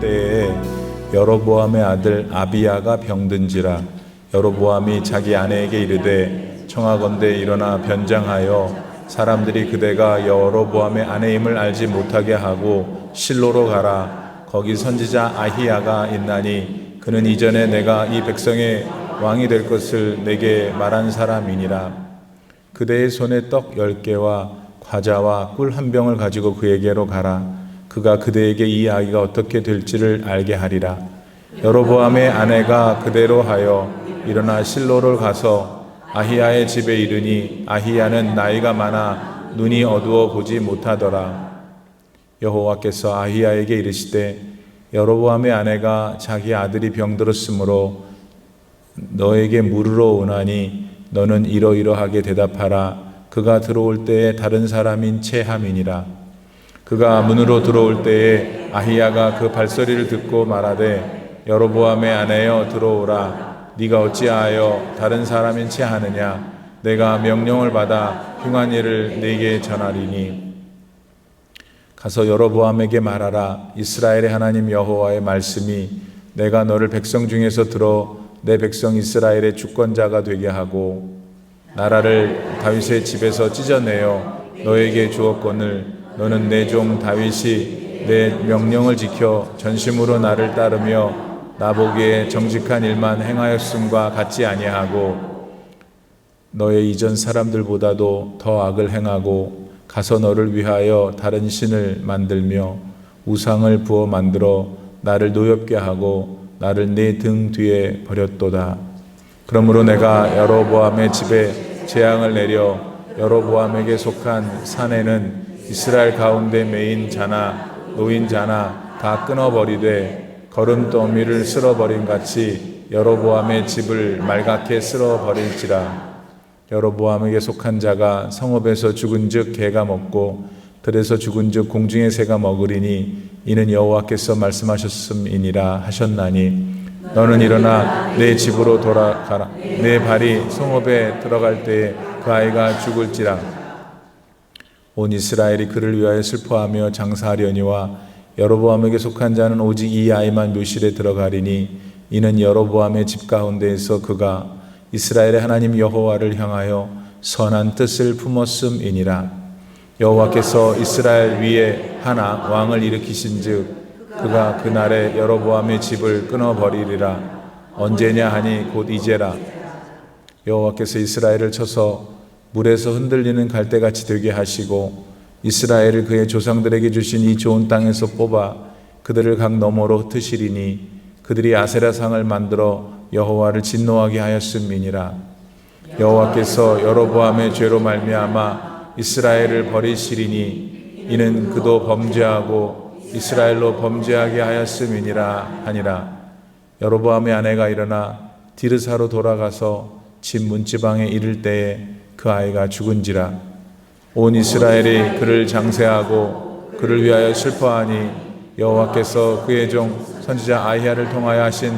때에 여로보암의 아들 아비야가 병든지라. 여로보암이 자기 아내에게 이르되 청하건대 일어나 변장하여 사람들이 그대가 여로보암의 아내임을 알지 못하게 하고 실로로 가라. 거기 선지자 아히야가 있나니 그는 이전에 내가 이 백성의 왕이 될 것을 내게 말한 사람이니라. 그대의 손에 떡 10개와 과자와 꿀 1병을 가지고 그에게로 가라. 그가 그대에게 이 아이가 어떻게 될지를 알게 하리라. 여로보암의 아내가 그대로 하여 일어나 실로를 가서 아히야의 집에 이르니 아히야는 나이가 많아 눈이 어두워 보지 못하더라. 여호와께서 아히야에게 이르시되 여로보암의 아내가 자기 아들이 병들었으므로 너에게 물으러 오나니 너는 이러이러하게 대답하라. 그가 들어올 때에 다른 사람인 체함이니라. 그가 문으로 들어올 때에 아히야가 그 발소리를 듣고 말하되 여로보암의 아내여 들어오라. 네가 어찌하여 다른 사람인 채 하느냐. 내가 명령을 받아 흉한 일을 네게 전하리니 가서 여로보암에게 말하라. 이스라엘의 하나님 여호와의 말씀이 내가 너를 백성 중에서 들어 내 백성 이스라엘의 주권자가 되게 하고 나라를 다윗의 집에서 찢어내어 너에게 주었거늘 너는 내 종 다윗이 내 명령을 지켜 전심으로 나를 따르며 나보기에 정직한 일만 행하였음과 같지 아니하고 너의 이전 사람들보다도 더 악을 행하고 가서 너를 위하여 다른 신을 만들며 우상을 부어 만들어 나를 노엽게 하고 나를 내 등 뒤에 버렸도다. 그러므로 내가 여로보암의 집에 재앙을 내려 여로보암에게 속한 산에는 이스라엘 가운데 매인 자나 노인 자나 다 끊어버리되 거름더미를 쓸어버린 같이 여로보암의 집을 말갛게 쓸어버릴지라. 여로보암에게 속한 자가 성읍에서 죽은즉 개가 먹고 들에서 죽은즉 공중의 새가 먹으리니 이는 여호와께서 말씀하셨음이니라 하셨나니 너는 일어나 내 집으로 돌아가라. 내 발이 성읍에 들어갈 때에 그 아이가 죽을지라. 온 이스라엘이 그를 위하여 슬퍼하며 장사하려니와 여로보암에게 속한 자는 오직 이 아이만 묘실에 들어가리니 이는 여로보암의 집 가운데에서 그가 이스라엘의 하나님 여호와를 향하여 선한 뜻을 품었음이니라. 여호와께서 이스라엘 위에 하나 왕을 일으키신즉 그가 그날에 여로보암의 집을 끊어버리리라. 언제냐 하니 곧 이제라. 여호와께서 이스라엘을 쳐서 물에서 흔들리는 갈대같이 되게 하시고 이스라엘을 그의 조상들에게 주신 이 좋은 땅에서 뽑아 그들을 강 너머로 흩으시리니 그들이 아세라상을 만들어 여호와를 진노하게 하였음이니라. 여호와께서 여로보암의 죄로 말미암아 이스라엘을 버리시리니 이는 그도 범죄하고 이스라엘로 범죄하게 하였음이니라 하니라. 여로보암의 아내가 일어나 디르사로 돌아가서 집 문지방에 이를 때에 그 아이가 죽은지라. 온 이스라엘이 그를 장세하고 그를 위하여 슬퍼하니 여호와께서 그의 종 선지자 아히야를 통하여 하신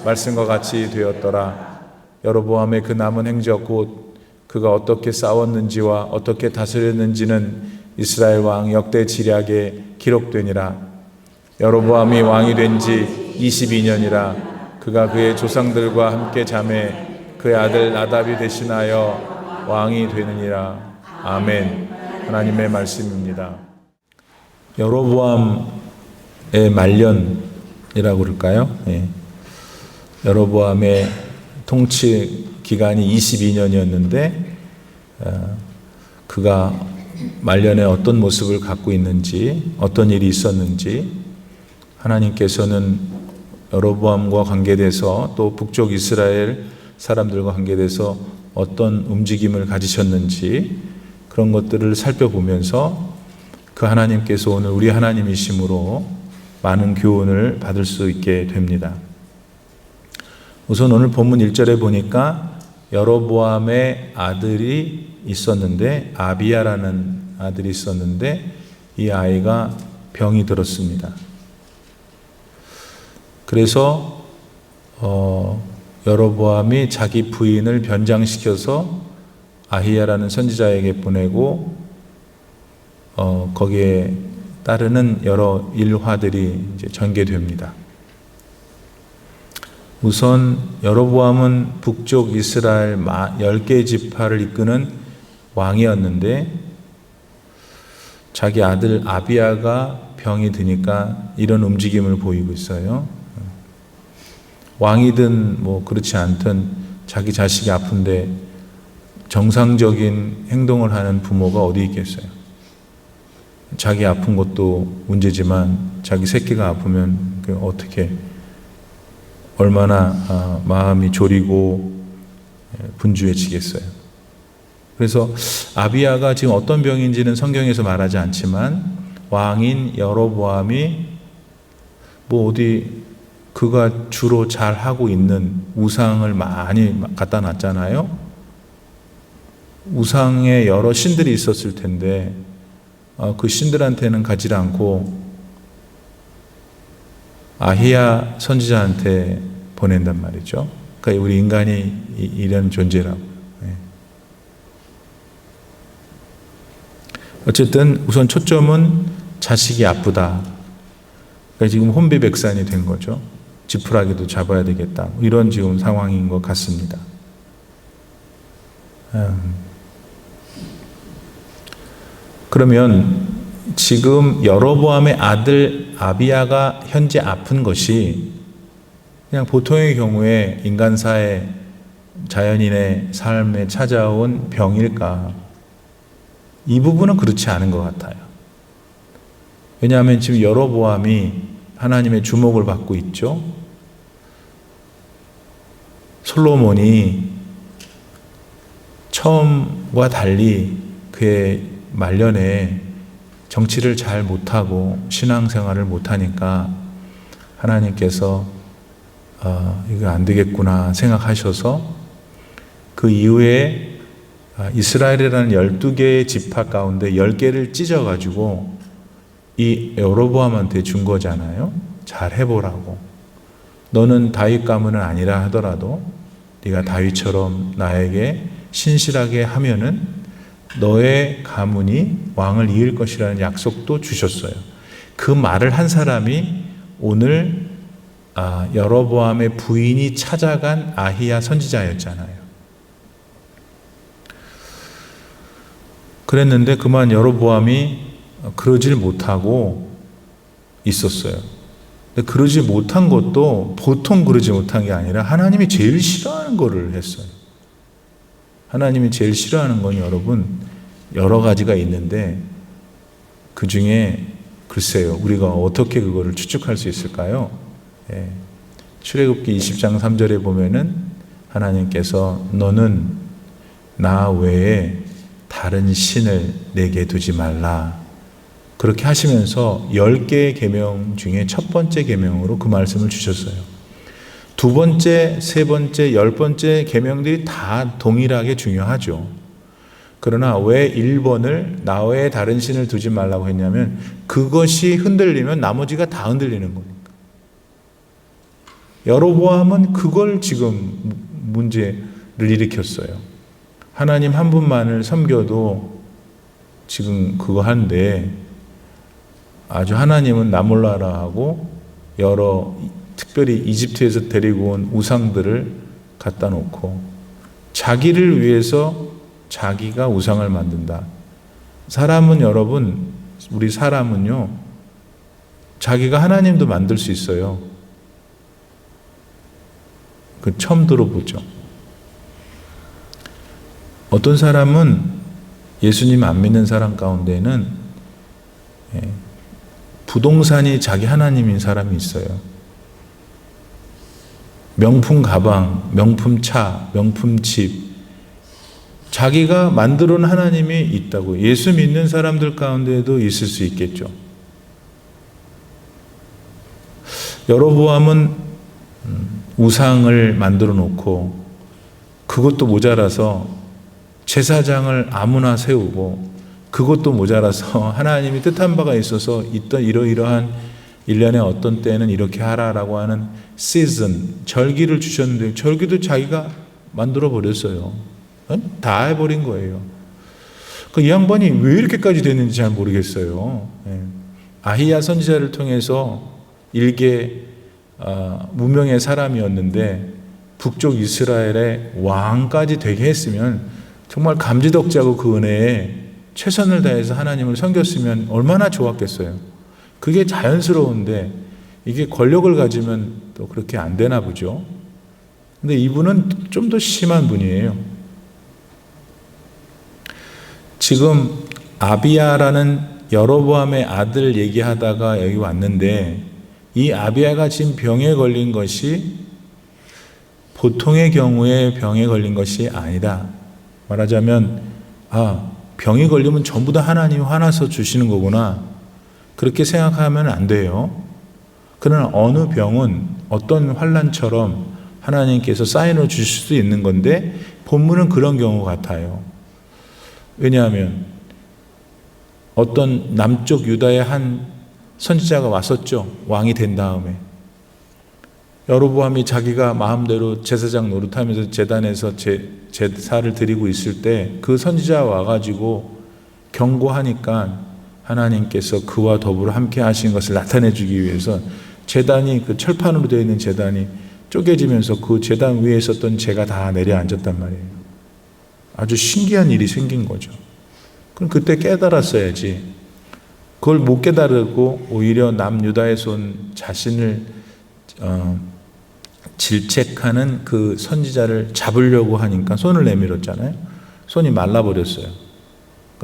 말씀과 같이 되었더라. 여로보암의 그 남은 행적 곧 그가 어떻게 싸웠는지와 어떻게 다스렸는지는 이스라엘 왕 역대 지략에 기록되니라. 여로보암이 왕이 된 지 22년이라. 그가 그의 조상들과 함께 잠에 그의 아들 나답이 대신하여 왕이 되느니라. 아멘. 하나님의 말씀입니다. 여로보암의 말년이라고 그럴까요? 여로보암의 통치 기간이 22년이었는데 그가 말년에 어떤 모습을 갖고 있는지 어떤 일이 있었는지 하나님께서는 여로보암과 관계돼서 또 북쪽 이스라엘 사람들과 관계돼서 어떤 움직임을 가지셨는지 그런 것들을 살펴보면서 그 하나님께서 오늘 우리 하나님이심으로 많은 교훈을 받을 수 있게 됩니다. 우선 오늘 본문 1절에 보니까 여로보암의 아들이 있었는데 아비야라는 아들이 있었는데 이 아이가 병이 들었습니다. 그래서 여로보암이 자기 부인을 변장시켜서 아히야라는 선지자에게 보내고 거기에 따르는 여러 일화들이 이제 전개됩니다. 우선 여로보암은 북쪽 이스라엘 10개 지파를 이끄는 왕이었는데 자기 아들 아비야가 병이 드니까 이런 움직임을 보이고 있어요. 왕이든 뭐 그렇지 않든 자기 자식이 아픈데 정상적인 행동을 하는 부모가 어디 있겠어요. 자기 아픈 것도 문제지만 자기 새끼가 아프면 어떻게 얼마나 마음이 졸이고 분주해지겠어요. 그래서 아비야가 지금 어떤 병인지는 성경에서 말하지 않지만 왕인 여로보암이 뭐 어디 그가 주로 잘 하고 있는 우상을 많이 갖다 놨잖아요. 우상에 여러 신들이 있었을 텐데 그 신들한테는 가지 않고 아히야 선지자한테 보낸단 말이죠. 그러니까 우리 인간이 이런 존재라고. 어쨌든 우선 초점은 자식이 아프다. 그러니까 지금 혼비백산이 된 거죠. 지푸라기도 잡아야 되겠다. 이런 지금 상황인 것 같습니다. 그러면 지금 여로보암의 아들 아비야가 현재 아픈 것이 그냥 보통의 경우에 인간사의 자연인의 삶에 찾아온 병일까? 이 부분은 그렇지 않은 것 같아요. 왜냐하면 지금 여로보암이 하나님의 주목을 받고 있죠. 솔로몬이 처음과 달리 그의 말년에 정치를 잘 못하고 신앙생활을 못하니까 하나님께서 이거 안 되겠구나 생각하셔서 그 이후에 이스라엘이라는 12개의 지파 가운데 10개를 찢어가지고 이 여로보암한테 준 거잖아요. 잘 해보라고. 너는 다윗 가문은 아니라 하더라도 네가 다윗처럼 나에게 신실하게 하면은 너의 가문이 왕을 이을 것이라는 약속도 주셨어요. 그 말을 한 사람이 오늘 여로보암의 부인이 찾아간 아히야 선지자였잖아요. 그랬는데 그만 여로보암이 그러질 못하고 있었어요. 근데 그러지 못한 것도 보통 그러지 못한 게 아니라 하나님이 제일 싫어하는 거를 했어요. 하나님이 제일 싫어하는 건 여러분 여러 가지가 있는데 그 중에 글쎄요 우리가 어떻게 그거를 추측할 수 있을까요? 출애굽기 20장 3절에 보면은 하나님께서 너는 나 외에 다른 신을 내게 두지 말라 그렇게 하시면서 10개의 계명 중에 첫 번째 계명으로 그 말씀을 주셨어요. 두 번째, 세 번째, 10번째 계명들이 다 동일하게 중요하죠. 그러나 왜 1번을 나 외에 다른 신을 두지 말라고 했냐면 그것이 흔들리면 나머지가 다 흔들리는 거니까. 여로보암은 그걸 지금 문제를 일으켰어요. 하나님 한 분만을 섬겨도 지금 그거 한데 아주 하나님은 나 몰라라 하고 여러 특별히 이집트에서 데리고 온 우상들을 갖다 놓고 자기를 위해서 자기가 우상을 만든다. 사람은 여러분, 우리 사람은요, 자기가 하나님도 만들 수 있어요. 그 처음 들어보죠. 어떤 사람은 예수님 안 믿는 사람 가운데는 부동산이 자기 하나님인 사람이 있어요. 명품 가방, 명품 차, 명품 집, 자기가 만들어 놓은 하나님이 있다고. 예수 믿는 사람들 가운데도 있을 수 있겠죠. 여로보암은 우상을 만들어 놓고 그것도 모자라서 제사장을 아무나 세우고 그것도 모자라서 하나님이 뜻한 바가 있어서 있던 이러이러한 1년에 어떤 때는 이렇게 하라라고 하는 시즌, 절기를 주셨는데 절기도 자기가 만들어 버렸어요. 다 해버린 거예요. 이 양반이 왜 이렇게까지 됐는지 잘 모르겠어요. 아히야 선지자를 통해서 일개 무명의 사람이었는데 북쪽 이스라엘의 왕까지 되게 했으면 정말 감지덕지하고 그 은혜에 최선을 다해서 하나님을 섬겼으면 얼마나 좋았겠어요. 그게 자연스러운데 이게 권력을 가지면 또 그렇게 안 되나 보죠. 근데 이분은 좀 더 심한 분이에요. 지금 아비야라는 여로보암의 아들 얘기하다가 여기 왔는데 이 아비야가 지금 병에 걸린 것이 보통의 경우에 병에 걸린 것이 아니다. 말하자면 병이 걸리면 전부 다 하나님이 화나서 주시는 거구나. 그렇게 생각하면 안 돼요. 그러나 어느 병은 어떤 환난처럼 하나님께서 사인을 주실 수도 있는 건데 본문은 그런 경우 같아요. 왜냐하면 어떤 남쪽 유다의 한 선지자가 왔었죠. 왕이 된 다음에. 여로보암이 자기가 마음대로 제사장 노릇하면서 제단에서 제사를 드리고 있을 때 그 선지자가 와가지고 경고하니까 하나님께서 그와 더불어 함께 하신 것을 나타내 주기 위해서 제단이 그 철판으로 되어 있는 제단이 쪼개지면서 그 제단 위에 있었던 재가 다 내려앉았단 말이에요. 아주 신기한 일이 생긴 거죠. 그럼 그때 깨달았어야지. 그걸 못 깨달고 오히려 남유다에서 온 자신을 질책하는 그 선지자를 잡으려고 하니까 손을 내밀었잖아요. 손이 말라버렸어요.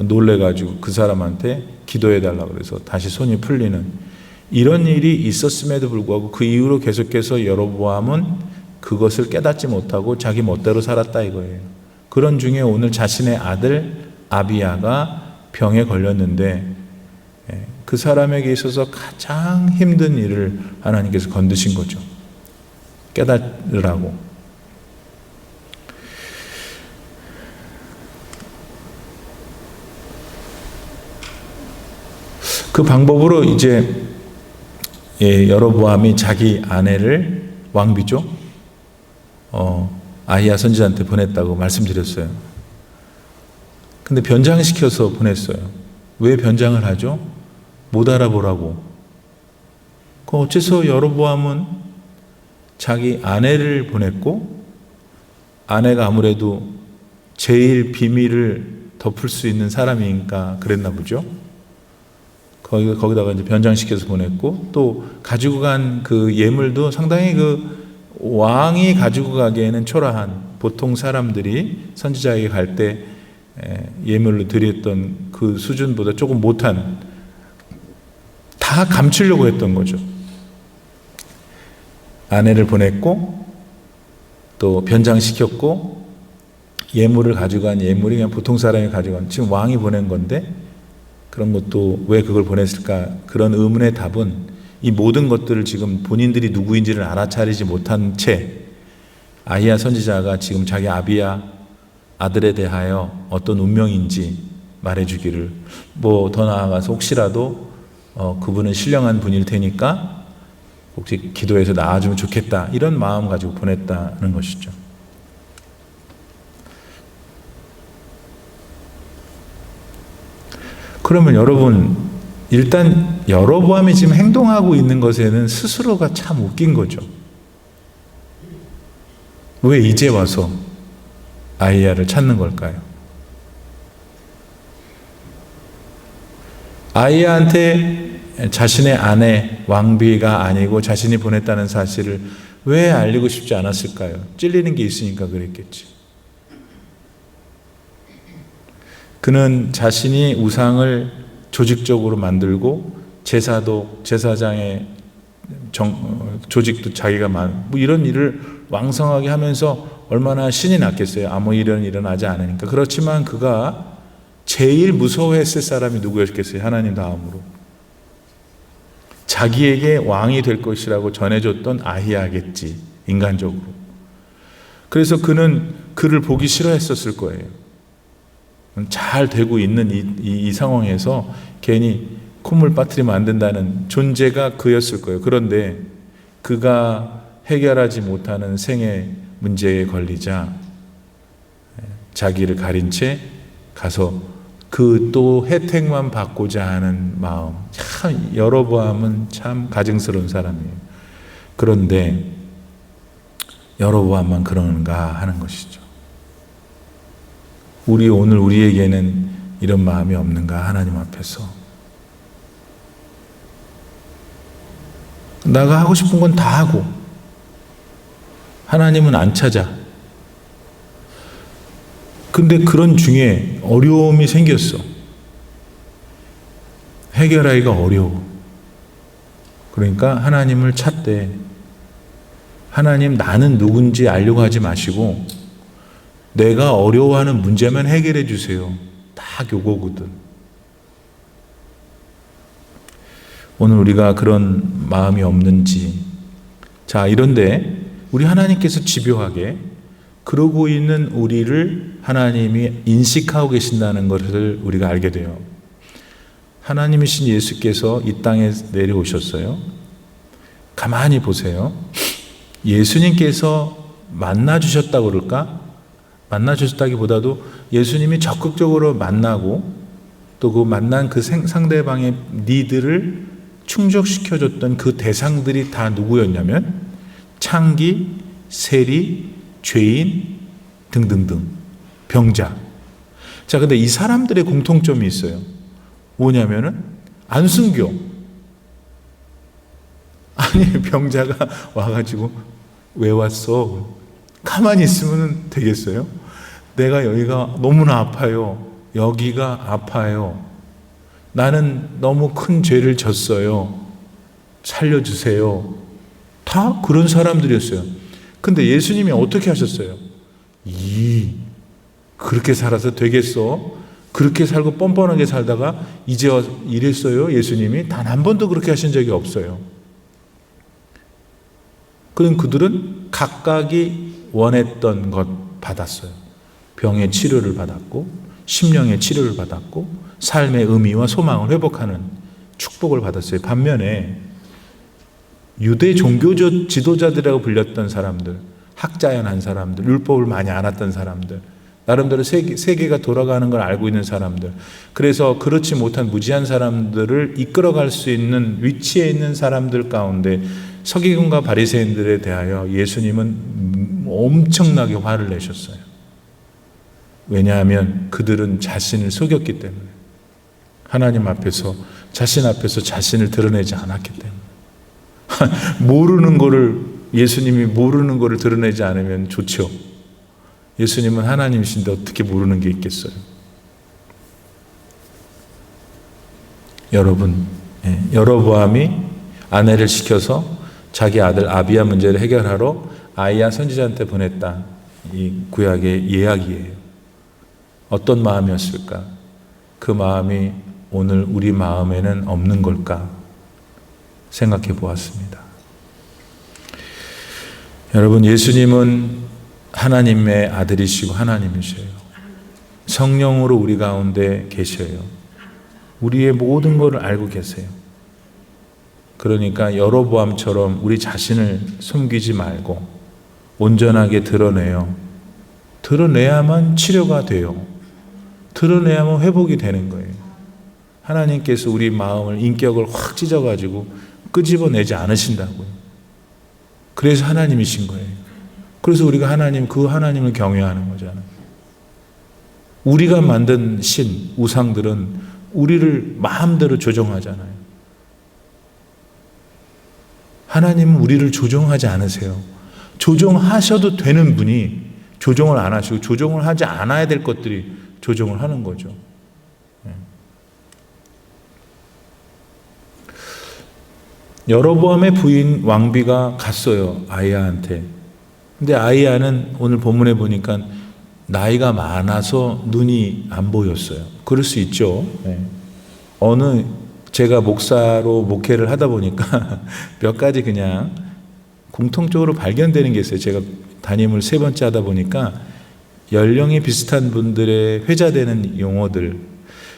놀래가지고 그 사람한테 기도해달라고 그래서 다시 손이 풀리는 이런 일이 있었음에도 불구하고 그 이후로 계속해서 여로보암은 그것을 깨닫지 못하고 자기 멋대로 살았다 이거예요. 그런 중에 오늘 자신의 아들 아비야가 병에 걸렸는데 그 사람에게 있어서 가장 힘든 일을 하나님께서 건드신 거죠. 깨달으라고. 그 방법으로 이제 여로보암이 자기 아내를 왕비죠. 아히야 선지자한테 보냈다고 말씀드렸어요. 근데 변장시켜서 보냈어요. 왜 변장을 하죠? 못 알아보라고. 그럼 어째서 여로보암은 자기 아내를 보냈고 아내가 아무래도 제일 비밀을 덮을 수 있는 사람이니까 그랬나 보죠. 거기다가 이제 변장시켜서 보냈고 또 가지고 간 그 예물도 상당히 그 왕이 가지고 가기에는 초라한 보통 사람들이 선지자에게 갈 때 예물로 드렸던 그 수준보다 조금 못한 다 감추려고 했던 거죠. 아내를 보냈고 또 변장시켰고 예물을 가져간 예물이 그냥 보통 사람이 가져간 지금 왕이 보낸 건데 그런 것도 왜 그걸 보냈을까? 그런 의문의 답은 이 모든 것들을 지금 본인들이 누구인지를 알아차리지 못한 채 아히야 선지자가 지금 자기 아비야 아들에 대하여 어떤 운명인지 말해주기를 뭐 더 나아가서 혹시라도 그분은 신령한 분일 테니까 혹시 기도해서 나아주면 좋겠다 이런 마음 가지고 보냈다는 것이죠. 그러면 여러분 일단 여로보암이 지금 행동하고 있는 것에는 스스로가 참 웃긴 거죠. 왜 이제 와서 아히야를 찾는 걸까요? 아히야한테 자신의 아내 왕비가 아니고 자신이 보냈다는 사실을 왜 알리고 싶지 않았을까요? 찔리는 게 있으니까 그랬겠지. 그는 자신이 우상을 조직적으로 만들고 제사도 제사장의 조직도 자기가 뭐 이런 일을 왕성하게 하면서 얼마나 신이 났겠어요. 아무 일은 일어나지 않으니까. 그렇지만 그가 제일 무서워했을 사람이 누구였겠어요? 하나님 다음으로. 자기에게 왕이 될 것이라고 전해줬던 아히야겠지. 인간적으로. 그래서 그는 그를 보기 싫어했었을 거예요. 잘 되고 있는 이 상황에서 괜히 콧물 빠뜨리면 안 된다는 존재가 그였을 거예요. 그런데 그가 해결하지 못하는 생애 문제에 걸리자 자기를 가린 채 가서 그 또 혜택만 받고자 하는 마음. 참 여로보암은 참 가증스러운 사람이에요. 그런데 여로보암만 그런가 하는 것이죠. 오늘 우리에게는 이런 마음이 없는가, 하나님 앞에서. 내가 하고 싶은 건 다 하고 하나님은 안 찾아. 근데 그런 중에 어려움이 생겼어. 해결하기가 어려워. 그러니까 하나님을 찾되, 하나님 나는 누군지 알려고 하지 마시고 내가 어려워하는 문제만 해결해 주세요. 다 요거거든. 오늘 우리가 그런 마음이 없는지. 자, 이런데 우리 하나님께서 집요하게 그러고 있는 우리를 하나님이 인식하고 계신다는 것을 우리가 알게 돼요. 하나님이신 예수께서 이 땅에 내려오셨어요. 가만히 보세요. 예수님께서 만나주셨다고 그럴까? 만나주셨다기보다도 예수님이 적극적으로 만나고 또 그 만난 그 상대방의 니드를 충족시켜줬던 그 대상들이 다 누구였냐면 창기, 세리, 죄인 등등등, 병자. 자, 근데 이 사람들의 공통점이 있어요. 뭐냐면은 안순교. 아니, 병자가 와가지고 왜 왔어? 가만히 있으면 되겠어요? 내가 여기가 너무나 아파요. 여기가 아파요. 나는 너무 큰 죄를 졌어요. 살려주세요. 다 그런 사람들이었어요. 근데 예수님이 어떻게 하셨어요? 그렇게 살아서 되겠어? 그렇게 살고 뻔뻔하게 살다가 이제 이랬어요? 예수님이 단 한 번도 그렇게 하신 적이 없어요. 그럼 그들은 각각이 원했던 것 받았어요. 병의 치료를 받았고, 심령의 치료를 받았고, 삶의 의미와 소망을 회복하는 축복을 받았어요. 반면에 유대 종교 지도자들이라고 불렸던 사람들, 학자연한 사람들, 율법을 많이 알았던 사람들, 나름대로 세계가 돌아가는 걸 알고 있는 사람들, 그래서 그렇지 못한 무지한 사람들을 이끌어갈 수 있는 위치에 있는 사람들 가운데 서기관과 바리새인들에 대하여 예수님은 엄청나게 화를 내셨어요. 왜냐하면 그들은 자신을 속였기 때문에, 하나님 앞에서, 자신 앞에서 자신을 드러내지 않았기 때문에. 모르는 거를, 예수님이 모르는 거를 드러내지 않으면 좋죠. 예수님은 하나님이신데 어떻게 모르는 게 있겠어요? 여러분, 여로보암이 아내를 시켜서 자기 아들 아비야 문제를 해결하러 아이야 선지자한테 보냈다. 이 구약의 예약이에요. 어떤 마음이었을까? 그 마음이 오늘 우리 마음에는 없는 걸까? 생각해 보았습니다. 여러분, 예수님은 하나님의 아들이시고 하나님이셔요. 성령으로 우리 가운데 계셔요. 우리의 모든 것을 알고 계세요. 그러니까 여로보암처럼 우리 자신을 숨기지 말고 온전하게 드러내요. 드러내야만 치료가 돼요. 드러내야만 회복이 되는 거예요. 하나님께서 우리 마음을, 인격을 확 찢어가지고 끄집어내지 않으신다고요. 그래서 하나님이신 거예요. 그래서 우리가 그 하나님을 경외하는 거잖아요. 우리가 만든 신, 우상들은 우리를 마음대로 조종하잖아요. 하나님은 우리를 조종하지 않으세요. 조종하셔도 되는 분이 조종을 안 하시고 조종을 하지 않아야 될 것들이 조종을 하는 거죠. 여로보암의 부인 왕비가 갔어요, 아이야한테. 근데 아이야는 오늘 본문에 보니까 나이가 많아서 눈이 안 보였어요. 그럴 수 있죠. 제가 목사로 목회를 하다 보니까 몇 가지 그냥 공통적으로 발견되는 게 있어요. 제가 담임을 3번째 하다 보니까 연령이 비슷한 분들의 회자되는 용어들.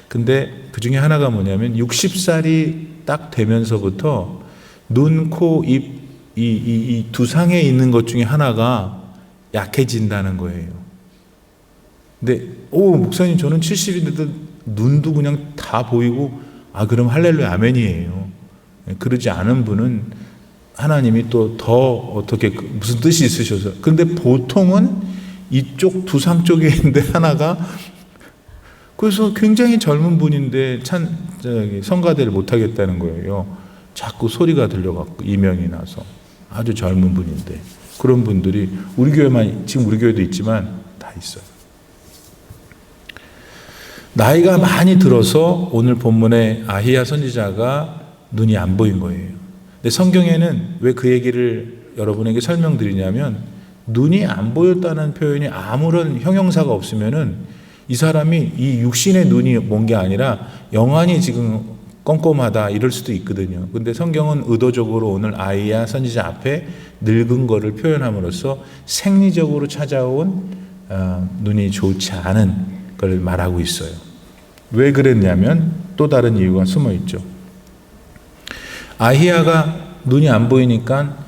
근데 그 중에 하나가 뭐냐면 60살이 딱 되면서부터 눈, 코, 입, 이 두상에 있는 것 중에 하나가 약해진다는 거예요. 근데 목사님 저는 70인데도 눈도 그냥 다 보이고 그럼 할렐루야 아멘이에요. 그러지 않은 분은 하나님이 또 더 어떻게 무슨 뜻이 있으셔서. 근데 보통은 이쪽 두상 쪽에 있는데 하나가, 그래서 굉장히 젊은 분인데 성가대를 못하겠다는 거예요. 자꾸 소리가 들려갖고 이명이 나서. 아주 젊은 분인데. 그런 분들이 우리 교회만, 지금 우리 교회도 있지만 다 있어요. 나이가 많이 들어서 오늘 본문에 아히야 선지자가 눈이 안 보인 거예요. 근데 성경에는 왜 그 얘기를 여러분에게 설명드리냐면, 눈이 안 보였다는 표현이 아무런 형용사가 없으면은 이 사람이 이 육신의 눈이 몬 게 아니라 영안이 지금 껌껌하다 이럴 수도 있거든요. 근데 성경은 의도적으로 오늘 아히야 선지자 앞에 늙은 거를 표현함으로써 생리적으로 찾아온 눈이 좋지 않은 걸 말하고 있어요. 왜 그랬냐면 또 다른 이유가 숨어 있죠. 아히야가 눈이 안 보이니까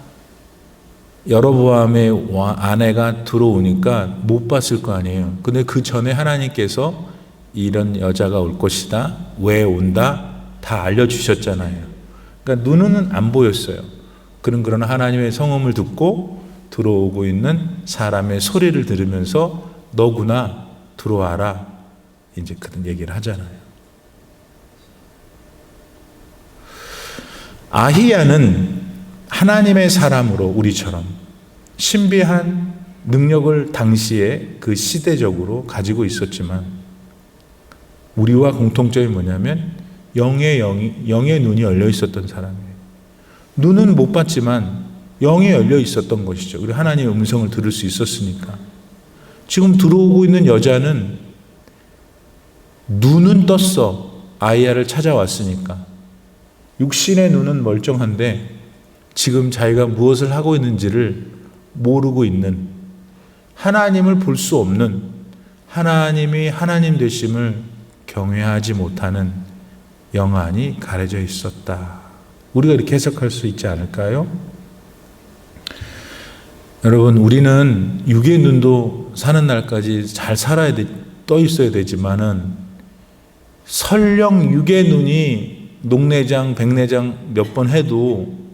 여로보암의 아내가 들어오니까 못 봤을 거 아니에요. 근데 그 전에 하나님께서 이런 여자가 올 것이다, 왜 온다 다 알려주셨잖아요. 그러니까 눈은 안 보였어요. 그러나 하나님의 성음을 듣고 들어오고 있는 사람의 소리를 들으면서 너구나 들어와라 이제 그런 얘기를 하잖아요. 아히야는 하나님의 사람으로 우리처럼 신비한 능력을 당시에 그 시대적으로 가지고 있었지만 우리와 공통점이 뭐냐면 영의 눈이 열려 있었던 사람이에요. 눈은 못 봤지만 영이 열려 있었던 것이죠. 그리고 하나님의 음성을 들을 수 있었으니까. 지금 들어오고 있는 여자는 눈은 떴어. 아히야를 찾아왔으니까. 육신의 눈은 멀쩡한데 지금 자기가 무엇을 하고 있는지를 모르고 있는, 하나님을 볼 수 없는, 하나님이 하나님 되심을 경외하지 못하는 영안이 가려져 있었다. 우리가 이렇게 해석할 수 있지 않을까요? 여러분, 우리는 육의 눈도 사는 날까지 잘 살아야 떠 있어야 되지만은 설령 육의 눈이 녹내장, 백내장 몇 번 해도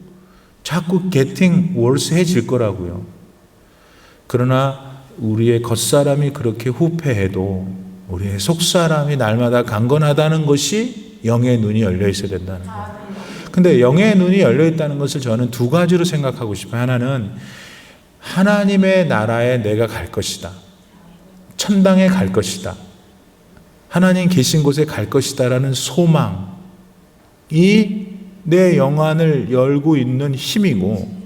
자꾸 getting worse 해질 거라고요. 그러나 우리의 겉사람이 그렇게 후패해도 우리의 속사람이 날마다 강건하다는 것이 영의 눈이 열려 있어야 된다는 거예요. 근데 영의 눈이 열려 있다는 것을 저는 두 가지로 생각하고 싶어요. 하나는 하나님의 나라에 내가 갈 것이다. 천당에 갈 것이다. 하나님 계신 곳에 갈 것이다 라는 소망이 내 영안을 열고 있는 힘이고,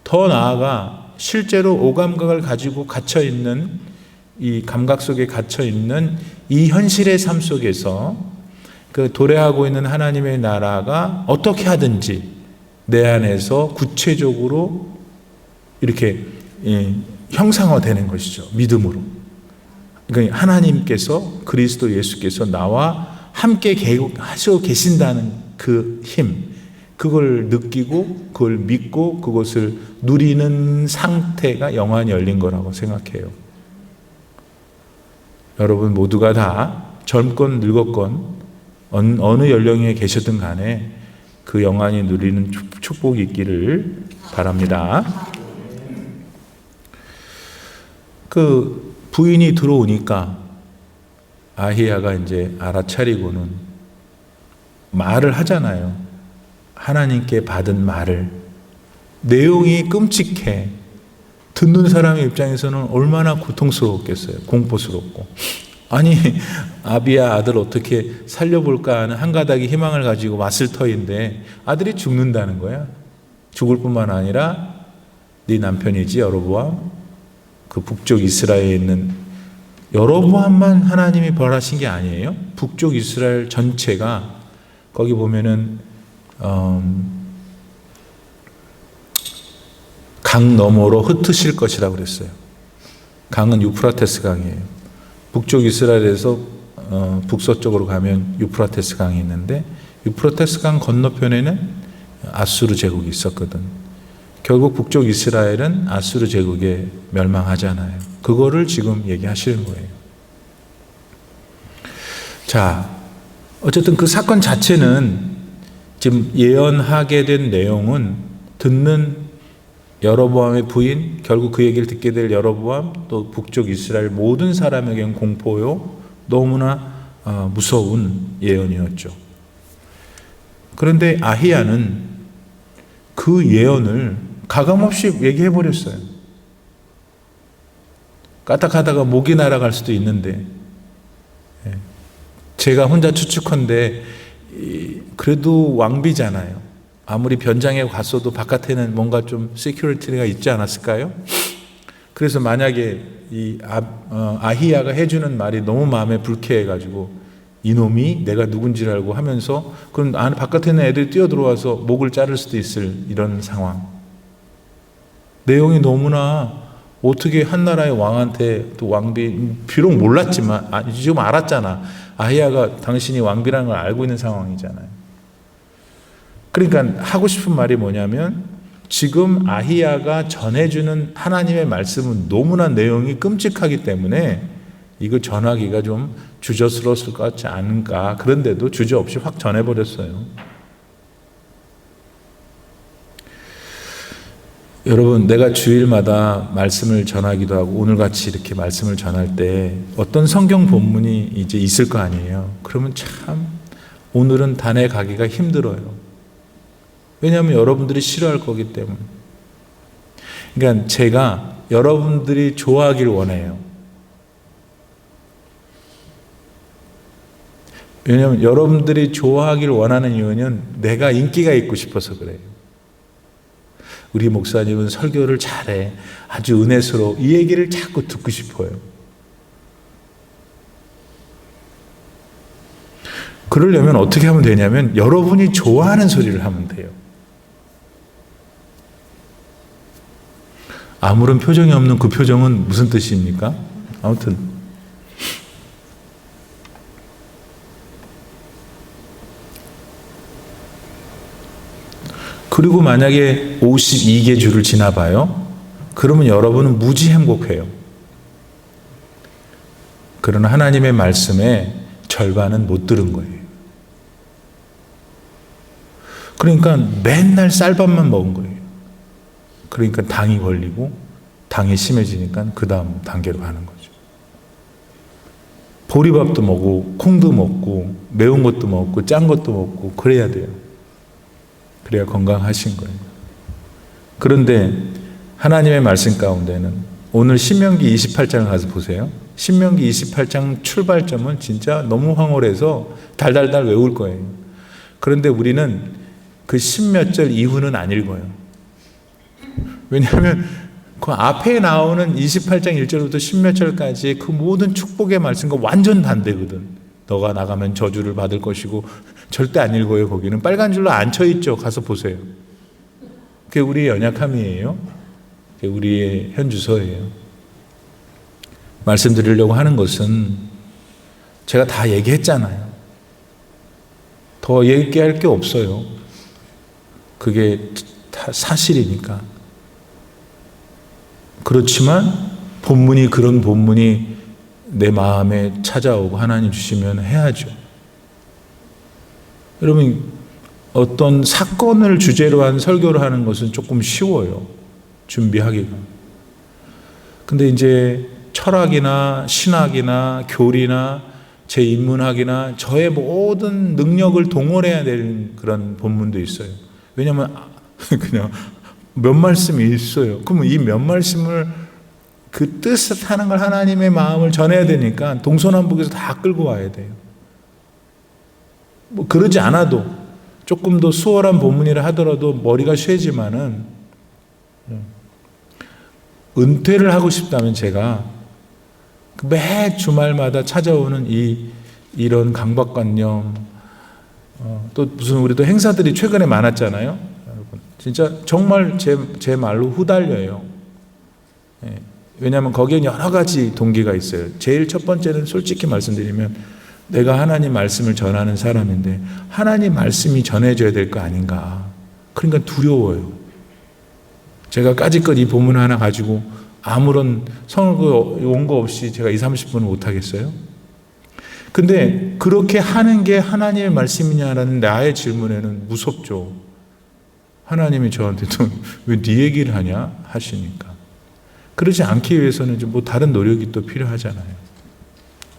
더 나아가 실제로 오감각을 가지고 갇혀있는 이 감각 속에 갇혀있는 이 현실의 삶 속에서 그 도래하고 있는 하나님의 나라가 어떻게 하든지 내 안에서 구체적으로 이렇게 형상화되는 것이죠. 믿음으로. 그러니까 하나님께서, 그리스도 예수께서 나와 함께 하시고 계신다는 그 힘, 그걸 느끼고 그걸 믿고 그것을 누리는 상태가 영안이 열린 거라고 생각해요. 여러분 모두가 다 젊건 늙었건 어느 연령에 계셨든 간에 그 영안이 누리는 축복이 있기를 바랍니다. 그 부인이 들어오니까 아히야가 이제 알아차리고는 말을 하잖아요. 하나님께 받은 말을. 내용이 끔찍해. 듣는 사람의 입장에서는 얼마나 고통스러웠겠어요. 공포스럽고. 아니, 아비야 아들 어떻게 살려볼까 하는 한 가닥의 희망을 가지고 왔을 터인데 아들이 죽는다는 거야. 죽을 뿐만 아니라 네 남편이지 여로보암, 그 북쪽 이스라엘에 있는 여로보암만 하나님이 벌하신 게 아니에요. 북쪽 이스라엘 전체가 거기 보면은 강 너머로 흩으실 것이라고 그랬어요. 강은 유프라테스 강이에요. 북쪽 이스라엘에서 북서쪽으로 가면 유프라테스 강이 있는데 유프라테스 강 건너편에는 아수르 제국이 있었거든. 결국 북쪽 이스라엘은 아수르 제국에 멸망하잖아요. 그거를 지금 얘기하시는 거예요. 자, 어쨌든 그 사건 자체는 지금 예언하게 된 내용은 듣는 여로보암의 부인, 결국 그 얘기를 듣게 될 여로보암, 또 북쪽 이스라엘 모든 사람에게는 공포요, 너무나 무서운 예언이었죠. 그런데 아히야는 그 예언을 가감없이 얘기해 버렸어요. 까딱하다가 목이 날아갈 수도 있는데, 제가 혼자 추측컨대 그래도 왕비잖아요. 아무리 변장에 갔어도 바깥에는 뭔가 좀 시큐리티가 있지 않았을까요? 그래서 만약에 이 아히야가 해주는 말이 너무 마음에 불쾌해가지고 이놈이 내가 누군지를 알고 하면서 그럼 바깥에 있는 애들이 뛰어들어와서 목을 자를 수도 있을 이런 상황. 내용이 너무나 어떻게 한 나라의 왕한테 또 왕비, 비록 몰랐지만 지금 알았잖아. 아히야가 당신이 왕비라는 걸 알고 있는 상황이잖아요. 그러니까 하고 싶은 말이 뭐냐면 지금 아히야가 전해주는 하나님의 말씀은 너무나 내용이 끔찍하기 때문에 이거 전하기가 좀 주저스러웠을 것 같지 않은가. 그런데도 주저없이 확 전해버렸어요. 여러분, 내가 주일마다 말씀을 전하기도 하고 오늘같이 이렇게 말씀을 전할 때 어떤 성경 본문이 이제 있을 거 아니에요. 그러면 참 오늘은 단에 가기가 힘들어요. 왜냐하면 여러분들이 싫어할 거기 때문에. 그러니까 제가 여러분들이 좋아하길 원해요. 왜냐하면 여러분들이 좋아하길 원하는 이유는 내가 인기가 있고 싶어서 그래요. 우리 목사님은 설교를 잘해. 아주 은혜스러워. 이 얘기를 자꾸 듣고 싶어요. 그러려면 어떻게 하면 되냐면 여러분이 좋아하는 소리를 하면 돼요. 아무런 표정이 없는 그 표정은 무슨 뜻입니까? 아무튼 그리고 만약에 52개 주를 지나봐요. 그러면 여러분은 무지 행복해요. 그러나 하나님의 말씀의 절반은 못 들은 거예요. 그러니까 맨날 쌀밥만 먹은 거예요. 그러니까 당이 걸리고 당이 심해지니까 그 다음 단계로 가는 거죠. 보리밥도 먹고 콩도 먹고 매운 것도 먹고 짠 것도 먹고 그래야 돼요. 그래야 건강하신 거예요. 그런데 하나님의 말씀 가운데는 오늘 신명기 28장을 가서 보세요. 신명기 28장 출발점은 진짜 너무 황홀해서 달달달 외울 거예요. 그런데 우리는 그 십몇 절 이후는 안 읽어요. 왜냐하면 그 앞에 나오는 28장 1절부터 십몇 절까지 그 모든 축복의 말씀과 완전 반대거든. 너가 나가면 저주를 받을 것이고 절대 안 읽어요. 거기는 빨간 줄로 안 쳐있죠. 가서 보세요. 그게 우리의 연약함이에요. 그게 우리의 현주소예요. 말씀드리려고 하는 것은 제가 다 얘기했잖아요. 더 얘기할 게 없어요. 그게 다 사실이니까. 그렇지만 본문이 그런 본문이 내 마음에 찾아오고 하나님 주시면 해야죠. 여러분, 어떤 사건을 주제로 한 설교를 하는 것은 조금 쉬워요. 준비하기가. 근데 이제 철학이나 신학이나 교리나 제 인문학이나 저의 모든 능력을 동원해야 되는 그런 본문도 있어요. 왜냐하면 그냥 몇 말씀이 있어요. 그러면 이 몇 말씀을 그 뜻을 하는 걸 하나님의 마음을 전해야 되니까 동서남북에서 다 끌고 와야 돼요. 뭐 그러지 않아도 조금 더 수월한 본문이라 하더라도 머리가 쇠지만은 은퇴를 하고 싶다면 제가 매 주말마다 찾아오는 이런 강박관념 또 무슨 우리도 행사들이 최근에 많았잖아요. 여러분 진짜 정말 제 말로 후달려요. 왜냐하면 거기엔 여러 가지 동기가 있어요. 제일 첫 번째는 솔직히 말씀드리면 내가 하나님 말씀을 전하는 사람인데 하나님 말씀이 전해져야 될 거 아닌가. 그러니까 두려워요. 제가 까짓것 이 본문 하나 가지고 아무런 원고 없이 제가 20-30분을 못하겠어요? 근데 그렇게 하는 게 하나님의 말씀이냐라는 나의 질문에는 무섭죠. 하나님이 저한테도 왜 네 얘기를 하냐 하시니까. 그러지 않기 위해서는 뭐 다른 노력이 또 필요하잖아요.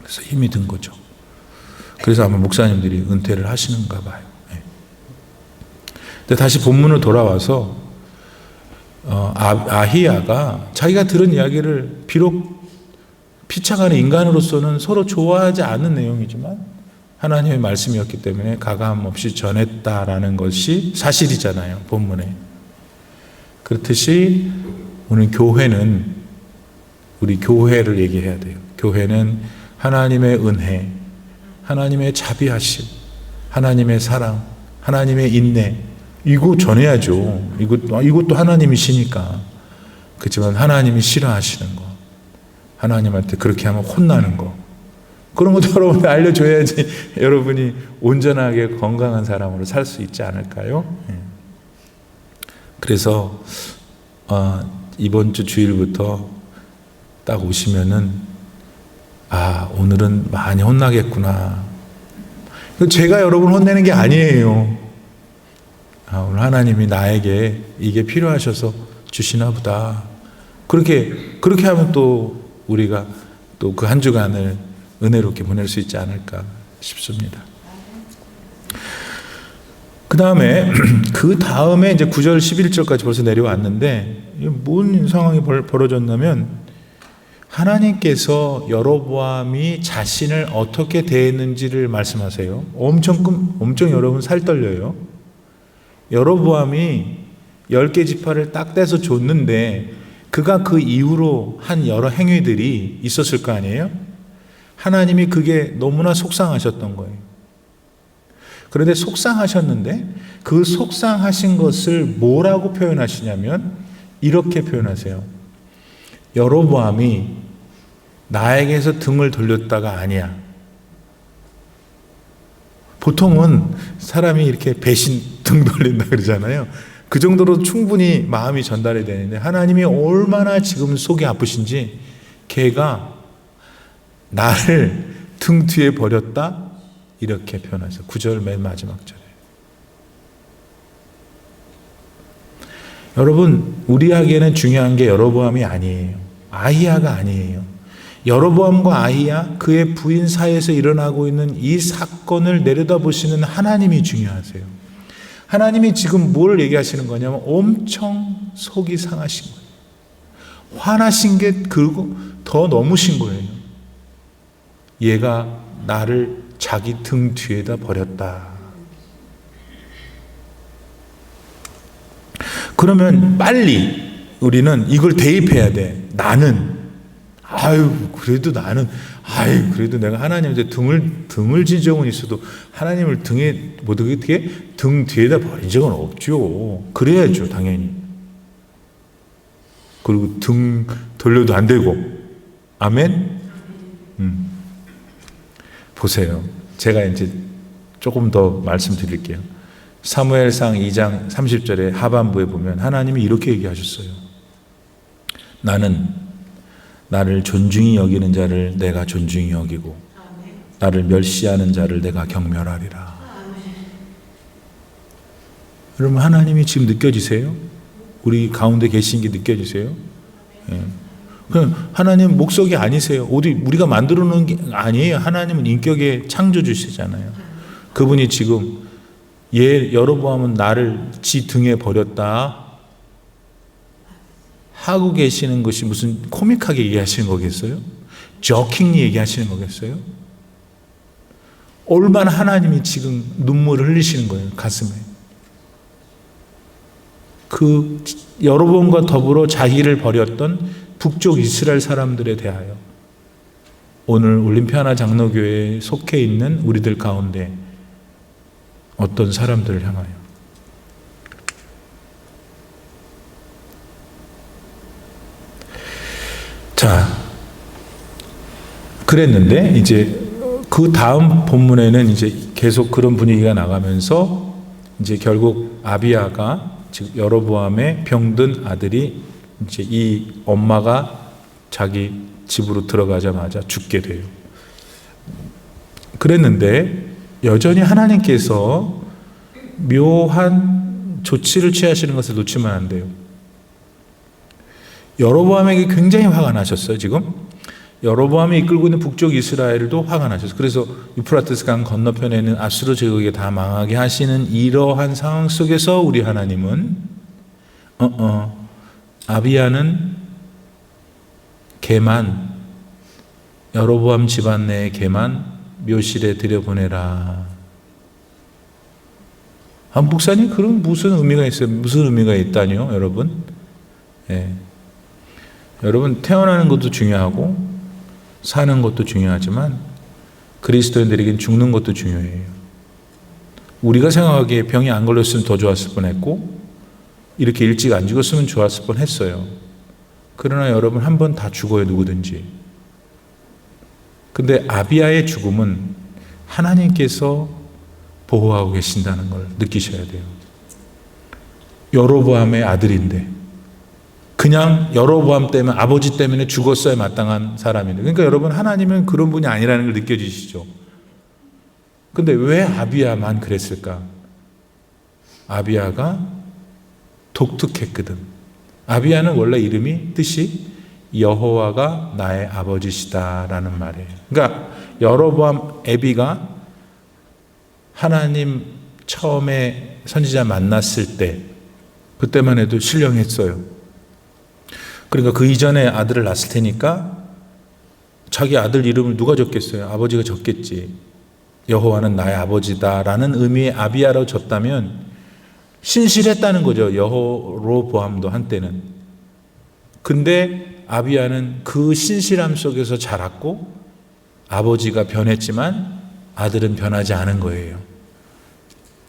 그래서 힘이 든 거죠. 그래서 아마 목사님들이 은퇴를 하시는가 봐요. 네. 근데 다시 본문으로 돌아와서 아히야가 자기가 들은 이야기를 비록 피차가는 인간으로서는 서로 좋아하지 않는 내용이지만 하나님의 말씀이었기 때문에 가감 없이 전했다라는 것이 사실이잖아요. 본문에. 그렇듯이 오늘 교회는 우리 교회를 얘기해야 돼요. 교회는 하나님의 은혜, 하나님의 자비하심, 하나님의 사랑, 하나님의 인내 이거 전해야죠. 이것도 하나님이시니까. 그렇지만 하나님이 싫어하시는 거, 하나님한테 그렇게 하면 혼나는 거, 그런 것도 여러분이 알려줘야지 여러분이 온전하게 건강한 사람으로 살 수 있지 않을까요? 그래서 이번 주 주일부터 딱 오시면은 오늘은 많이 혼나겠구나. 제가 여러분 혼내는 게 아니에요. 오늘 하나님이 나에게 이게 필요하셔서 주시나 보다. 그렇게 하면 또 우리가 또 그 한 주간을 은혜롭게 보낼 수 있지 않을까 싶습니다. 그 다음에 이제 9절 11절까지 벌써 내려왔는데 뭔 상황이 벌어졌냐면 하나님께서 여로보암이 자신을 어떻게 대했는지를 말씀하세요. 엄청 여러분 살 떨려요. 여로보암이 10개 지파를 딱 떼서 줬는데 그가 그 이후로 한 여러 행위들이 있었을 거 아니에요? 하나님이 그게 너무나 속상하셨던 거예요. 그런데 속상하셨는데 그 속상하신 것을 뭐라고 표현하시냐면 이렇게 표현하세요. 여로보암이 나에게서 등을 돌렸다가 아니야. 보통은 사람이 이렇게 배신 등 돌린다 그러잖아요. 그 정도로 충분히 마음이 전달이 되는데 하나님이 얼마나 지금 속이 아프신지 걔가 나를 등 뒤에 버렸다 이렇게 표현하죠. 9절 맨 마지막 절에. 여러분 우리에게는 중요한 게 여로보암이 아니에요. 아히야가 아니에요. 여로보암과 아히야 그의 부인 사이에서 일어나고 있는 이 사건을 내려다보시는 하나님이 중요하세요. 하나님이 지금 뭘 얘기하시는 거냐면 엄청 속이 상하신 거예요. 화나신 게 그리고 더 넘으신 거예요. 얘가 나를 자기 등 뒤에다 버렸다. 그러면 빨리 우리는 이걸 대입해야 돼. 그래도 내가 하나님한테 등을 진 적은 있어도 하나님을 어떻게 등 뒤에다 버린 적은 없죠. 그래야죠, 당연히. 그리고 등 돌려도 안 되고. 아멘? 보세요. 제가 이제 조금 더 말씀드릴게요. 사무엘상 2장 30절에 하반부에 보면 하나님이 이렇게 얘기하셨어요. 나를 존중히 여기는 자를 내가 존중히 여기고 나를 멸시하는 자를 내가 경멸하리라. 여러분 하나님이 지금 느껴지세요? 우리 가운데 계신 게 느껴지세요? 예. 그냥 하나님 목석이 아니세요. 우리가 만들어 놓은 게 아니에요. 하나님은 인격의 창조주시잖아요. 그분이 지금 여로보암은 나를 지 등에 버렸다 하고 계시는 것이 무슨 코믹하게 얘기하시는 거겠어요? 저킹리 얘기하시는 거겠어요? 얼마나 하나님이 지금 눈물을 흘리시는 거예요, 가슴에. 그 여로보암과 더불어 자기를 버렸던 북쪽 이스라엘 사람들에 대하여 오늘 올림피아나 장로교회에 속해 있는 우리들 가운데 어떤 사람들을 향하여 그랬는데 이제 그 다음 본문에는 이제 계속 그런 분위기가 나가면서 이제 결국 아비야가 즉 여로보암의 병든 아들이 이제 이 엄마가 자기 집으로 들어가자마자 죽게 돼요. 그랬는데 여전히 하나님께서 묘한 조치를 취하시는 것을 놓치면 안 돼요. 여로보암에게 굉장히 화가 나셨어요. 지금 여로보암이 이끌고 있는 북쪽 이스라엘도 화가 나셨어요. 그래서 유프라테스 강 건너편에 있는 아수르 제국에 다 망하게 하시는 이러한 상황 속에서 우리 하나님은 아비야는 걔만, 여로보암 집안 내의 걔만 묘실에 들여보내라. 목사님, 그럼 무슨 의미가 있어요? 무슨 의미가 있다니요, 여러분? 예. 여러분, 태어나는 것도 중요하고 사는 것도 중요하지만 그리스도인들에겐 죽는 것도 중요해요. 우리가 생각하기에 병이 안 걸렸으면 더 좋았을 뻔했고 이렇게 일찍 안 죽었으면 좋았을 뻔했어요. 그러나 여러분, 한 번 다 죽어요, 누구든지. 근데 아비야의 죽음은 하나님께서 보호하고 계신다는 걸 느끼셔야 돼요. 여로보암의 아들인데 그냥 여로보암 때문에, 아버지 때문에 죽었어야 마땅한 사람인데, 그러니까 여러분, 하나님은 그런 분이 아니라는 걸 느껴지시죠? 근데 왜 아비야만 그랬을까? 아비야가 독특했거든. 아비야는 원래 이름이 뜻이 여호와가 나의 아버지시다라는 말이에요. 그러니까 여로보암 애비가 하나님 처음에 선지자 만났을 때 그때만 해도 신령했어요. 그러니까 그 이전에 아들을 낳았을 테니까 자기 아들 이름을 누가 적겠어요? 아버지가 적겠지. 여호와는 나의 아버지다라는 의미의 아비야로 졌다면 신실했다는 거죠. 여로보암도 한때는. 근데 아비야는 그 신실함 속에서 자랐고 아버지가 변했지만 아들은 변하지 않은 거예요.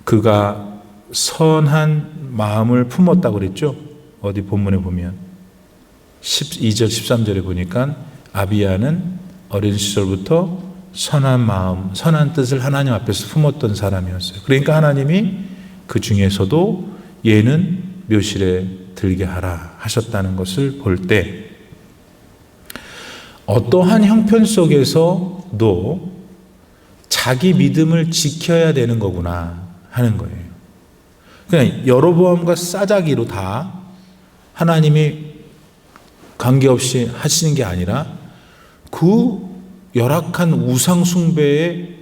그가 선한 마음을 품었다고 그랬죠. 어디 본문에 보면 12절 13절에 보니까 아비야는 어린 시절부터 선한 마음, 선한 뜻을 하나님 앞에서 품었던 사람이었어요. 그러니까 하나님이 그 중에서도 얘는 묘실에 들게 하라 하셨다는 것을 볼 때 어떠한 형편 속에서도 자기 믿음을 지켜야 되는 거구나 하는 거예요. 그냥 여로보암과 싸자기로 다 하나님이 관계없이 하시는 게 아니라 그 열악한 우상 숭배의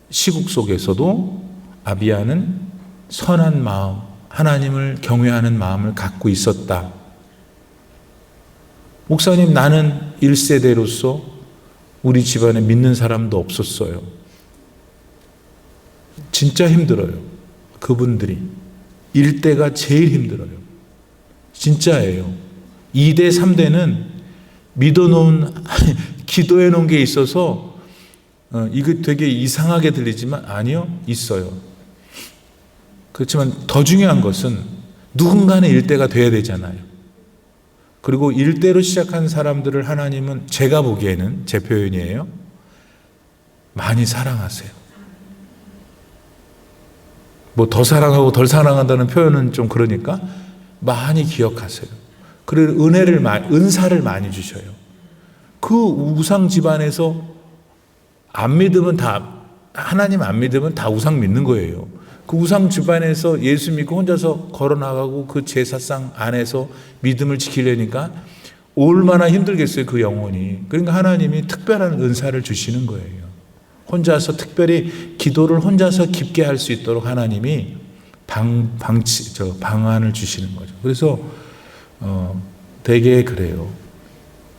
시국 속에서도 아비야는 선한 마음, 하나님을 경외하는 마음을 갖고 있었다. 목사님, 나는 1세대로서 우리 집안에 믿는 사람도 없었어요. 진짜 힘들어요. 그분들이. 1대가 제일 힘들어요. 진짜예요. 2대, 3대는 믿어놓은, 기도해놓은 게 있어서 이거 되게 이상하게 들리지만 아니요, 있어요. 그렇지만 더 중요한 것은 누군가는 1대가 돼야 되잖아요. 그리고 1대로 시작한 사람들을 하나님은 제가 보기에는, 제 표현이에요, 많이 사랑하세요. 뭐 더 사랑하고 덜 사랑한다는 표현은 좀 그러니까 많이 기억하세요. 그리고 은사를 많이 주셔요. 그 우상 집안에서 안 믿으면 다, 하나님 안 믿으면 다 우상 믿는 거예요. 그 우상 집안에서 예수 믿고 혼자서 걸어나가고 그 제사상 안에서 믿음을 지키려니까 얼마나 힘들겠어요, 그 영혼이. 그러니까 하나님이 특별한 은사를 주시는 거예요. 혼자서 특별히 기도를 혼자서 깊게 할 수 있도록 하나님이 방안을 주시는 거죠. 그래서 되게 그래요.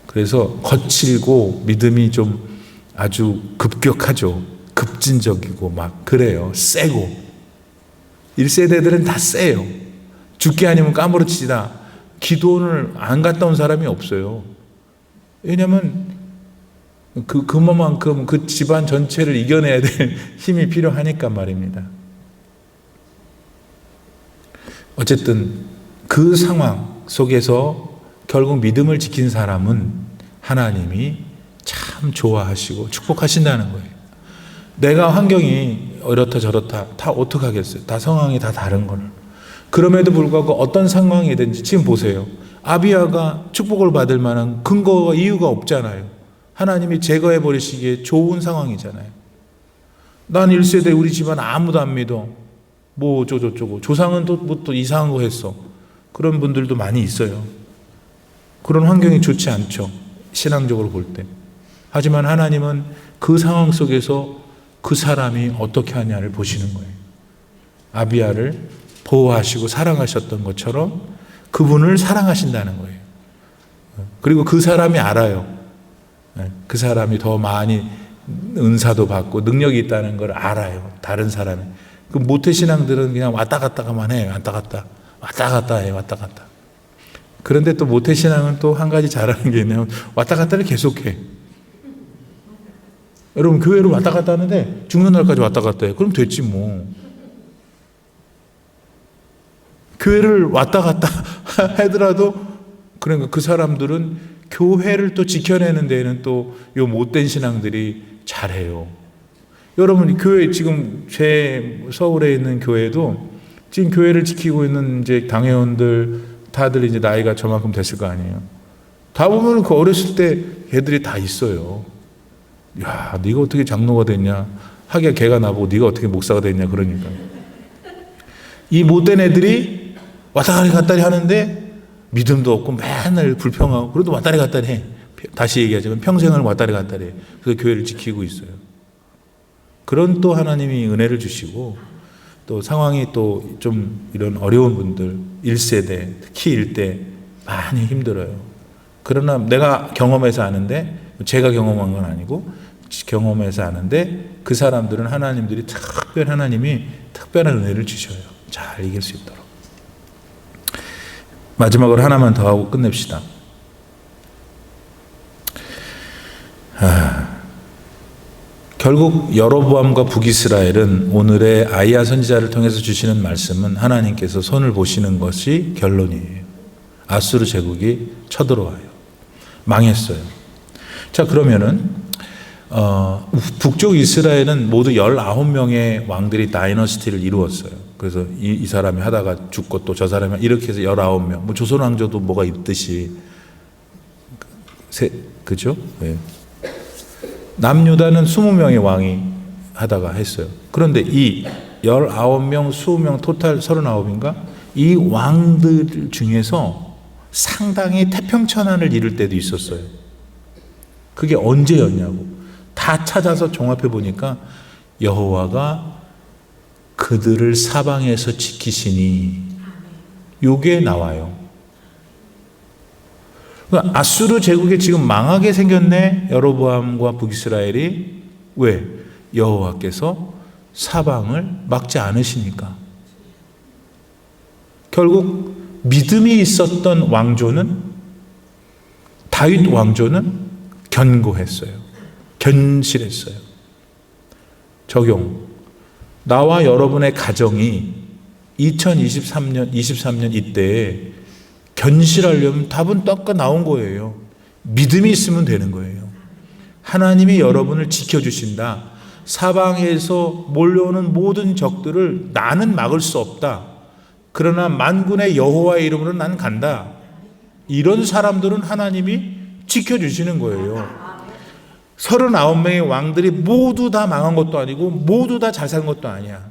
그래서 거칠고 믿음이 좀 아주 급격하죠. 급진적이고 막 그래요. 세고. 1세대들은 다 세요. 죽게 아니면 까무러치다. 기도를 안 갔다 온 사람이 없어요. 왜냐하면 그만큼 그 집안 전체를 이겨내야 될 힘이 필요하니까 말입니다. 어쨌든 그 상황 속에서 결국 믿음을 지킨 사람은 하나님이 참 좋아하시고 축복하신다는 거예요. 내가 환경이 이렇다 저렇다 다 어떡하겠어요. 다 상황이 다 다른 거를. 그럼에도 불구하고 어떤 상황이든지 지금 보세요. 아비야가 축복을 받을 만한 근거와 이유가 없잖아요. 하나님이 제거해 버리시기에 좋은 상황이잖아요. 난 1세대 우리 집안 아무도 안 믿어. 뭐 어쩌고저쩌고. 조상은 또 이상한 거 했어. 그런 분들도 많이 있어요. 그런 환경이 좋지 않죠. 신앙적으로 볼 때. 하지만 하나님은 그 상황 속에서 그 사람이 어떻게 하냐를 보시는 거예요. 아비야를 보호하시고 사랑하셨던 것처럼 그분을 사랑하신다는 거예요. 그리고 그 사람이 알아요. 그 사람이 더 많이 은사도 받고 능력이 있다는 걸 알아요. 다른 사람이. 그 모태신앙들은 그냥 왔다 갔다가만 해요. 왔다 갔다 해요. 왔다 갔다. 그런데 또 모태신앙은 또 한 가지 잘하는 게 있네요. 왔다 갔다를 계속해. 여러분 교회를 왔다 갔다 하는데 죽는 날까지 왔다 갔다 해. 그럼 됐지 뭐. 교회를 왔다 갔다 하더라도 그러니까 그 사람들은 교회를 또 지켜내는 데에는 또 요 못된 신앙들이 잘해요. 여러분 교회 지금 제 서울에 있는 교회도 지금 교회를 지키고 있는 이제 당회원들 다들 이제 나이가 저만큼 됐을 거 아니에요. 다 보면 그 어렸을 때 걔들이 다 있어요. 야, 네가 어떻게 장로가 됐냐? 하기야 걔가 나보고 네가 어떻게 목사가 됐냐 그러니까. 이 못된 애들이 왔다리 갔다리 하는데 믿음도 없고 맨날 불평하고 그래도 왔다리 갔다리 해. 다시 얘기하자면 평생을 왔다리 갔다리 해. 그래서 교회를 지키고 있어요. 그런 또 하나님이 은혜를 주시고 또 상황이 또 좀 이런 어려운 분들 1세대 특히 일대 많이 힘들어요. 그러나 내가 경험해서 아는데 제가 경험한 건 아니고 경험해서 아는데 그 사람들은 하나님들이 하나님이 특별한 은혜를 주셔요. 잘 이길 수 있도록. 마지막으로 하나만 더 하고 끝냅시다. 결국 여로보암과 북이스라엘은 오늘의 아이야 선지자를 통해서 주시는 말씀은 하나님께서 손을 보시는 것이 결론이에요. 아수르 제국이 쳐들어와요. 망했어요. 자, 그러면은 북쪽 이스라엘은 모두 19명의 왕들이 다이너스티를 이루었어요. 그래서 이 사람이 하다가 죽고 또 저 사람이 이렇게 해서 19명. 뭐 조선 왕조도 뭐가 있듯이 그죠? 네. 남유다는 20명의 왕이 하다가 했어요. 그런데 이 19명, 20명 토탈 39인가? 이 왕들 중에서 상당히 태평천안을 이룰 때도 있었어요. 그게 언제였냐고. 다 찾아서 종합해 보니까 여호와가 그들을 사방에서 지키시니 요게 나와요. 아수르 제국이 지금 망하게 생겼네. 여로보암과 북이스라엘이. 왜? 여호와께서 사방을 막지 않으시니까. 결국 믿음이 있었던 왕조는 다윗 왕조는 견고했어요. 견실했어요. 적용. 나와 여러분의 가정이 2023년, 23년 이때에 견실하려면 답은 딱 나온 거예요. 믿음이 있으면 되는 거예요. 하나님이 여러분을 지켜주신다. 사방에서 몰려오는 모든 적들을 나는 막을 수 없다. 그러나 만군의 여호와의 이름으로 난 간다. 이런 사람들은 하나님이 지켜주시는 거예요. 39명의 왕들이 모두 다 망한 것도 아니고 모두 다 잘 산 것도 아니야.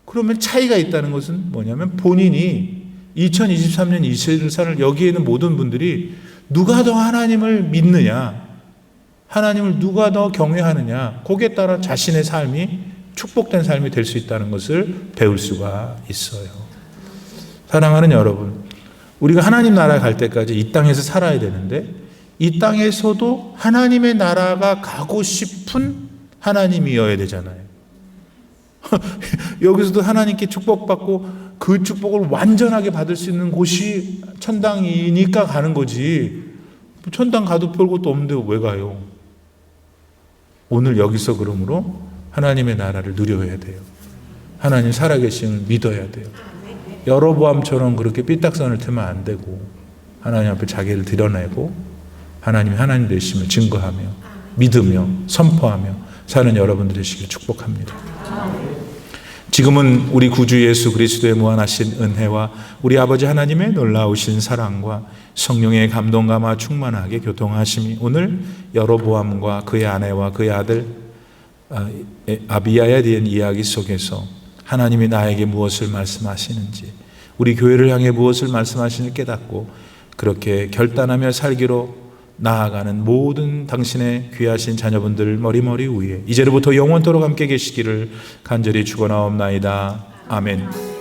그러면 차이가 있다는 것은 뭐냐면 본인이 2023년 24를 여기에 있는 모든 분들이 누가 더 하나님을 믿느냐, 하나님을 누가 더 경외하느냐, 거기에 따라 자신의 삶이 축복된 삶이 될 수 있다는 것을 배울 수가 있어요. 사랑하는 여러분, 우리가 하나님 나라에 갈 때까지 이 땅에서 살아야 되는데 이 땅에서도 하나님의 나라가 가고 싶은 하나님이어야 되잖아요. 여기서도 하나님께 축복받고 그 축복을 완전하게 받을 수 있는 곳이 천당이니까 가는 거지. 천당 가도 별것도 없는데 왜 가요? 오늘 여기서 그러므로 하나님의 나라를 누려야 돼요. 하나님 살아계심을 믿어야 돼요. 여로보암처럼 그렇게 삐딱선을 틀면 안 되고 하나님 앞에 자기를 드러내고 하나님이 하나님 되심을 증거하며 믿으며 선포하며 사는 여러분들 되시길 축복합니다. 지금은 우리 구주 예수 그리스도의 무한하신 은혜와 우리 아버지 하나님의 놀라우신 사랑과 성령의 감동감화 충만하게 교통하심이 오늘 여로보암과 그의 아내와 그의 아들 아비야에 대한 이야기 속에서 하나님이 나에게 무엇을 말씀하시는지, 우리 교회를 향해 무엇을 말씀하시는지 깨닫고 그렇게 결단하며 살기로 나아가는 모든 당신의 귀하신 자녀분들 머리머리 위에 이제로부터 영원토록 함께 계시기를 간절히 축원하옵나이다. 아멘.